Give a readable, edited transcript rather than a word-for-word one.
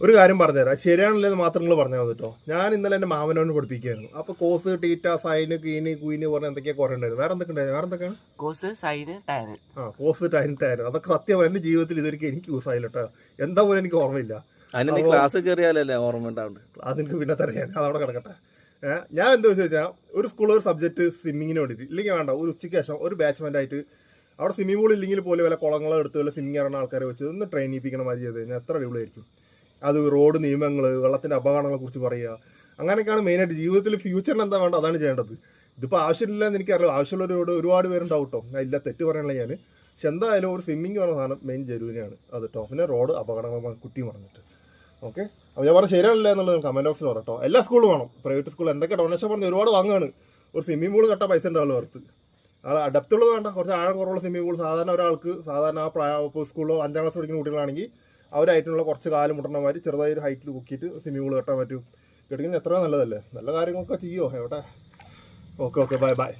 ഒരു കാര്യം പറഞ്ഞുതരാം, ശരിയാണല്ലോ മാത്രം നിങ്ങൾ പറഞ്ഞാൽ മതി കേട്ടോ. ഞാൻ ഇന്നലെ എൻ്റെ മാമനോട് പഠിപ്പിക്കുകയായിരുന്നു. അപ്പോൾ കോസ്, ടീറ്റ, സൈന്, കീന്, കുയിന് പറഞ്ഞ എന്തൊക്കെയാ കുറേ ഉണ്ടായിരുന്നു. വേറെ എന്തൊക്കെ ഉണ്ടായിരുന്നു? വേറെ എന്തൊക്കെയാണ്? Cos, sine, tan. കോസ്, ടൈൻ, ടാൻ. അതൊക്കെ സത്യം എൻ്റെ ജീവിതത്തിൽ ഇതൊരിക്കലും എനിക്ക് യൂസ് ആയില്ല കേട്ടോ. എന്താ പോലും എനിക്ക് ഓർമ്മയില്ല. ക്ലാസ് കയറിയാലല്ലേ ഓർമ്മ ഉണ്ടാവുന്നത്. അതെനിക്ക് പിന്നെ തരാൻ അതവിടെ കിടക്കട്ടെ. ഞാൻ എന്താ വെച്ചാൽ ഒരു സ്കൂളിൽ ഒരു സബ്ജക്റ്റ് സ്വിമ്മിങ്ങിന് വേണ്ടിയിട്ട് ഇല്ലെങ്കിൽ വേണ്ട, ഒരു ഉച്ചയ്ക്ക് ശേഷം ഒരു ബാച്ച്മെൻ്റ് ആയിട്ട് അവിടെ സ്വിമ്മിംഗ് പൂൾ ഇല്ലെങ്കിൽ പോലും വല്ല കുളങ്ങളോ എടുത്ത് വല്ല സ്വിമ്മിങ് ഇറങ്ങുന്ന ആൾക്കാരെ വെച്ച് ഒന്ന് ട്രെയിൻ ചെയ്യിപ്പിക്കണ മാതിരി ചെയ്ത് കഴിഞ്ഞാൽ എത്ര അടിപൊളിയായിരിക്കും. അത് റോഡ് നിയമങ്ങൾ, വെള്ളത്തിൻ്റെ അപകടങ്ങളെ കുറിച്ച് പറയുക, അങ്ങനെയൊക്കെയാണ് മെയിനായിട്ട്. ജീവിതത്തിൽ ഫ്യൂച്ചറിൽ എന്താ വേണ്ട അതാണ് ചെയ്യേണ്ടത്. ഇതിപ്പോൾ ആവശ്യമില്ല എന്ന് എനിക്കറിയാം, ആവശ്യമുള്ളവരോട് ഒരുപാട് പേരുണ്ടാവും കേട്ടോ. ഞാൻ ഇല്ല തെറ്റ് പറയാനുള്ള ഞാൻ. പക്ഷെ എന്തായാലും ഒരു സ്വിമ്മിങ് പറഞ്ഞ സാധനം മെയിൻ ജരുവിനെയാണ് അത് കേട്ടോ. പിന്നെ റോഡ് അപകടങ്ങൾ കുട്ടി പറഞ്ഞിട്ട് ഓക്കെ. അപ്പോൾ ഞാൻ പറഞ്ഞാൽ ശരിയല്ല എന്നുള്ളത് കമൻറ്റ് ബോക്സിൽ പറയട്ടോ. എല്ലാ സ്കൂളും വേണം. പ്രൈവറ്റ് സ്കൂൾ എന്തൊക്കെ ഡൊണേഷൻ പറഞ്ഞ് ഒരുപാട് വാങ്ങുകയാണ്. ഒരു സ്വിമ്മിംഗ് പൂൾ കെട്ടാൻ പൈസ ഉണ്ടാവുള്ളൂ ഓർത്ത്. ഡെപ്തുള്ളത് വേണ്ട, കുറച്ച് ആഴം കുറവുള്ള സ്വിമ്മിംഗ് പൂൾ. സാധാരണ ഒരാൾക്ക് സാധാരണ ആ സ്കൂളിലോ 5ാം ക്ലാസ് പഠിക്കുന്ന കുട്ടികളാണെങ്കിൽ അവരായിട്ടുള്ള കുറച്ച് കാലം മുട്ടണ മാതിരി ചെറുതായി ഒരു ഹൈറ്റിൽ പൊക്കിയിട്ട് സ്വിമ്മിംഗ് പൂൾ കെട്ടാൻ പറ്റും. കെട്ടിക്കുന്നത് എത്ര നല്ലതല്ലേ. നല്ല കാര്യങ്ങളൊക്കെ ചെയ്യുമോ എവിടെ. Okay bye.